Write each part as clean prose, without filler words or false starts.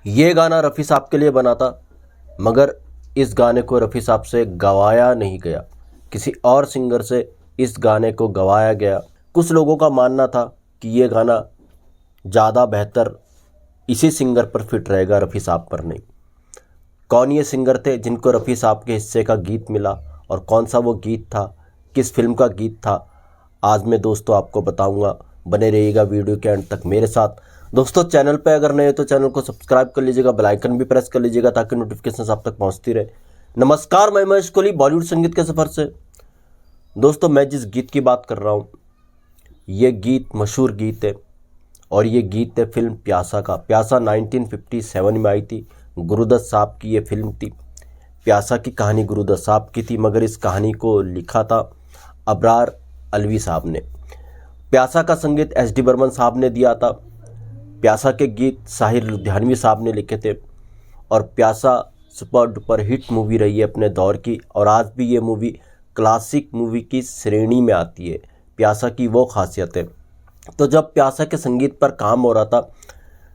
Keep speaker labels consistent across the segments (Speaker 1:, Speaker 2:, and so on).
Speaker 1: ये गाना रफ़ी साहब के लिए बना था, मगर इस गाने को रफ़ी साहब से गवाया नहीं गया, किसी और सिंगर से इस गाने को गवाया गया। कुछ लोगों का मानना था कि ये गाना ज़्यादा बेहतर इसी सिंगर पर फिट रहेगा, रफ़ी साहब पर नहीं। कौन ये सिंगर थे जिनको रफ़ी साहब के हिस्से का गीत मिला और कौन सा वो गीत था, किस फिल्म का गीत था, आज मैं दोस्तों आपको बताऊंगा। बने रहिएगा वीडियो के अंत तक मेरे साथ। दोस्तों चैनल पे अगर नए हो तो चैनल को सब्सक्राइब कर लीजिएगा, बेल आइकन भी प्रेस कर लीजिएगा ताकि नोटिफिकेशन आप तक पहुंचती रहे। नमस्कार, मैं महेश कोहली बॉलीवुड संगीत के सफ़र से। दोस्तों मैं जिस गीत की बात कर रहा हूँ, ये गीत मशहूर गीत है और ये गीत है फिल्म प्यासा का। प्यासा 1957 में आई थी, गुरुदत्त साहब की ये फिल्म थी। प्यासा की कहानी गुरुदत्त साहब की थी, मगर इस कहानी को लिखा था अबरार अलवी साहब ने। प्यासा का संगीत एस.डी. बर्मन साहब ने दिया था। प्यासा के गीत साहिर लुधियानवी साहब ने लिखे थे और प्यासा सुपर डुपर हिट मूवी रही है अपने दौर की, और आज भी ये मूवी क्लासिक मूवी की श्रेणी में आती है। प्यासा की वो खासियत है। तो जब प्यासा के संगीत पर काम हो रहा था,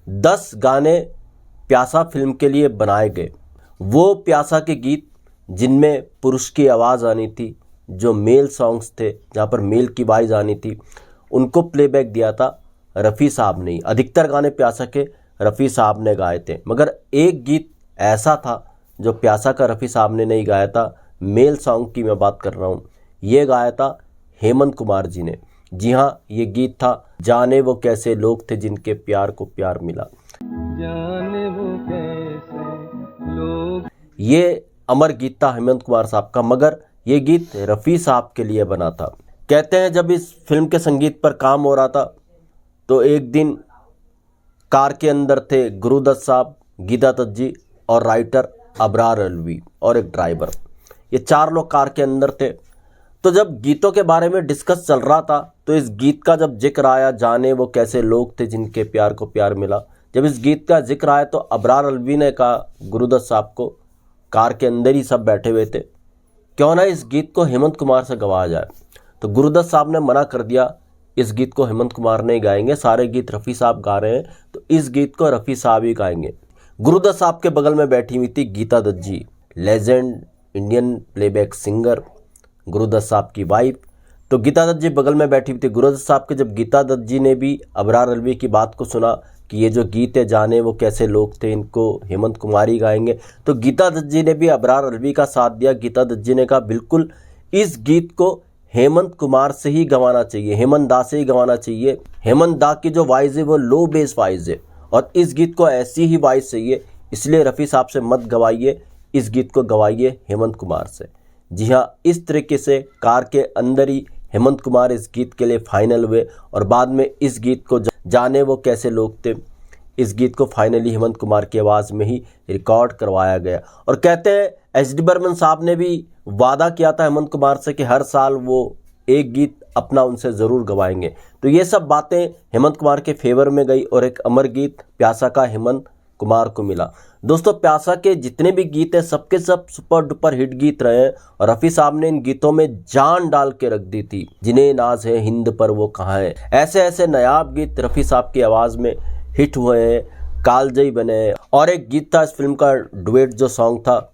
Speaker 1: 10 गाने प्यासा फिल्म के लिए बनाए गए। वो प्यासा के गीत जिनमें पुरुष की आवाज़ आनी थी, जो मेल सॉन्ग्स थे जहाँ पर मेल की वॉइस आनी थी, उनको प्लेबैक दिया था रफ़ी साहब ने। अधिकतर गाने प्यासा के रफ़ी साहब ने गाए थे, मगर एक गीत ऐसा था जो प्यासा का रफ़ी साहब ने नहीं गाया था। मेल सॉन्ग की मैं बात कर रहा हूँ, ये गाया था हेमंत कुमार जी ने। जी हाँ, ये गीत था जाने वो कैसे लोग थे जिनके प्यार को प्यार मिला।
Speaker 2: जाने वो कैसे लोग।
Speaker 1: ये अमर गीत था हेमंत कुमार साहब का, मगर ये गीत रफ़ी साहब के लिए बना था। कहते हैं जब इस फिल्म के संगीत पर काम हो रहा था तो एक दिन कार के अंदर थे गुरुदत्त साहब, गीता दत्त जी और राइटर अबरार अलवी और एक ड्राइवर। ये 4 लोग कार के अंदर थे। तो जब गीतों के बारे में डिस्कस चल रहा था तो इस गीत का जब जिक्र आया, जाने वो कैसे लोग थे जिनके प्यार को प्यार मिला, जब इस गीत का जिक्र आया तो अबरार अलवी ने कहा गुरुदत्त साहब को, कार के अंदर ही सब बैठे हुए थे, क्यों ना इस गीत को हेमंत कुमार से गवाया जाए। तो गुरुदत्त साहब ने मना कर दिया, इस गीत को हेमंत कुमार नहीं गाएंगे, सारे गीत रफ़ी साहब गा रहे हैं तो इस गीत को रफ़ी साहब ही गाएंगे। गुरुदत्त साहब के बगल में बैठी हुई थी Geeta Dutt ji, legend Indian playback singer, Gurudutt साहब की वाइफ। तो गीता दत्त जी बगल में बैठी हुई थी गुरुदत्त साहब के। जब गीता दत्त जी ने भी अबरार अलवी की बात को सुना कि ये जो गीत है जाने वो कैसे लोग थे, इनको हेमंत कुमार ही गाएंगे, तो गीता दत्त जी ने भी अबरार अलवी का साथ दिया। गीता दत्त जी ने कहा बिल्कुल इस गीत को हेमंत कुमार से ही गवाना चाहिए, हेमंत दा से ही गवाना चाहिए। हेमंत दा की जो वॉइस है वो लो बेस वॉइस है और इस गीत को ऐसी ही वॉइस चाहिए, इसलिए रफ़ी साहब से मत गवाइए, इस गीत को गवाइए हेमंत कुमार से। जी हाँ, इस तरीके से कार के अंदर ही हेमंत कुमार इस गीत के लिए फाइनल हुए और बाद में इस गीत को जाने वो कैसे लोग थे, इस गीत को फाइनली हेमंत कुमार की आवाज़ में ही रिकॉर्ड करवाया गया। और कहते हैं एस.डी. बर्मन साहब ने भी वादा किया था हेमंत कुमार से कि हर साल वो एक गीत अपना उनसे ज़रूर गवाएंगे। तो ये सब बातें हेमंत कुमार के फेवर में गई और एक अमर गीत प्यासा का हेमंत कुमार को मिला। दोस्तों प्यासा के जितने भी गीत हैं सबके सब सुपर डुपर हिट गीत रहे हैं और रफ़ी साहब ने इन गीतों में जान डाल के रख दी थी। जिन्हें नाज है हिंद पर वो कहाँ है, ऐसे ऐसे नायाब गीत रफ़ी साहब की आवाज़ में हिट हुए हैं, कालजयी बने हैं। और एक गीत था इस फिल्म का डुएट जो सॉन्ग था,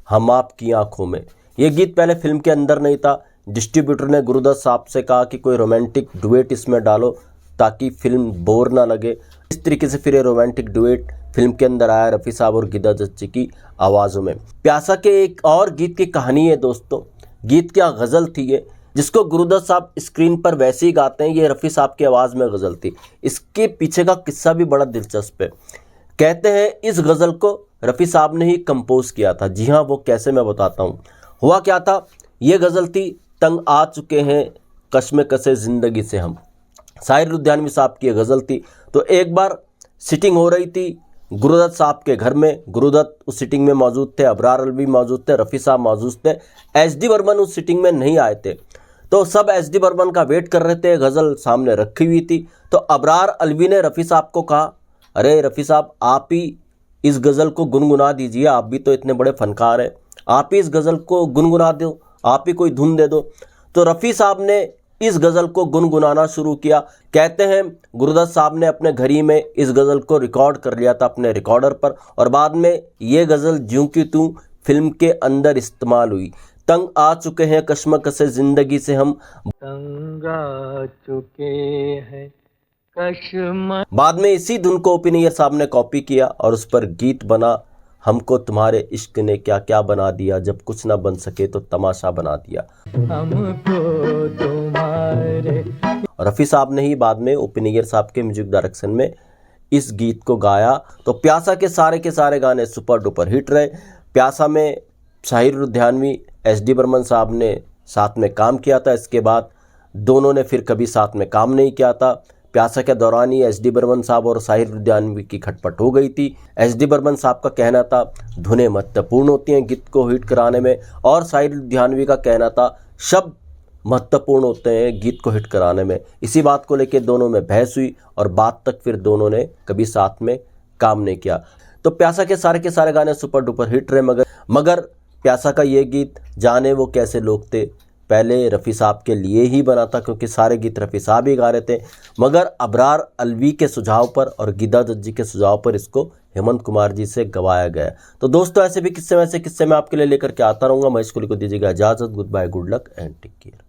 Speaker 1: हम आपकी आंखों में। ये गीत पहले फिल्म के अंदर नहीं था, डिस्ट्रीब्यूटर ने गुरुदत्त साहब से कहा कि कोई रोमांटिक डुएट इसमें डालो ताकि फिल्म बोर ना लगे। इस तरीके से फिर ये रोमांटिक डुएट फिल्म के अंदर आया रफ़ी साहब और गीता दत्त जी की आवाज़ों में। प्यासा के एक और गीत की कहानी है दोस्तों, गीत क्या गज़ल थी ये, जिसको गुरुदत्त साहब स्क्रीन पर वैसे ही गाते हैं, ये रफ़ी साहब की आवाज़ में गज़ल थी। इसके पीछे का किस्सा भी बड़ा दिलचस्प है। कहते हैं इस गज़ल को रफ़ी साहब ने ही कंपोज किया था। जी हाँ, वो कैसे मैं बताता हूँ। हुआ क्या था, ये गज़ल थी तंग आ चुके हैं कश्मे कसे ज़िंदगी से हम, साहिर लुधियानवी साहब की गज़ल थी। तो एक बार सिटिंग हो रही थी गुरुदत्त साहब के घर में, गुरुदत्त उस सिटिंग में मौजूद थे, अबरार अलवी मौजूद थे, रफ़ी साहब मौजूद थे, एस.डी. बर्मन उस सिटिंग में नहीं आए थे। तो सब एस.डी. बर्मन का वेट कर रहे थे, गज़ल सामने रखी हुई थी। तो अबरार अलवी ने रफ़ी साहब को कहा, अरे रफ़ी साहब आप ही इस गज़ल को गुनगुना दीजिए, आप भी तो इतने बड़े फनकार हैं, आप ही इस गज़ल को गुनगुना दो, आप ही कोई धुन दे दो। तो रफ़ी साहब ने इस गज़ल को गुनगुनाना शुरू किया। कहते हैं गुरुदत्त साहब ने अपने घर ही में इस गज़ल को रिकॉर्ड कर लिया था अपने रिकॉर्डर पर, और बाद में ये गज़ल ज्यों की त्यों फिल्म के अंदर इस्तेमाल हुई। तंग आ चुके हैं कश्मकश ज़िंदगी से हम,
Speaker 2: तंग आ चुके हैं कश्मकश।
Speaker 1: बाद में इसी धुन को ओ.पी. नैयर साहब ने कॉपी किया और उस पर गीत बना, हमको तुम्हारे इश्क ने क्या क्या बना दिया, जब कुछ ना बन सके तो तमाशा बना दिया।
Speaker 2: हमको तुम्हारे।
Speaker 1: और रफ़ी साहब ने ही बाद में ओ.पी. नैयर साहब के म्यूजिक डायरेक्शन में इस गीत को गाया। तो प्यासा के सारे गाने सुपर डुपर हिट रहे। प्यासा में साहिर लुधियानवी, एस.डी. बर्मन साहब ने साथ में काम किया था। इसके बाद दोनों ने फिर कभी साथ में काम नहीं किया था। प्यासा के दौरान ही एस.डी. बर्मन साहब और साहिर लुधियानवी की खटपट हो गई थी। एस.डी. बर्मन साहब का कहना था धुनें महत्वपूर्ण होती हैं गीत को हिट कराने में, और साहिर लुधियानवी का कहना था शब्द महत्वपूर्ण होते हैं गीत को हिट कराने में। इसी बात को लेकर दोनों में बहस हुई और बाद तक फिर दोनों ने कभी साथ में काम नहीं किया। तो प्यासा के सारे गाने सुपर डुपर हिट रहे, मगर प्यासा का ये गीत जाने वो कैसे लोग थे पहले रफ़ी साहब के लिए ही बना था, क्योंकि सारे गीत रफ़ी साहब ही गा रहे थे। मगर अबरार अलवी के सुझाव पर और गीता दत्त जी के सुझाव पर इसको हेमंत कुमार जी से गवाया गया। तो दोस्तों ऐसे भी किस्से वैसे किस्से मैं आपके लिए लेकर के आता रहूँगा। महेश कोहली को दीजिएगा इजाज़त। Goodbye, good luck and take care.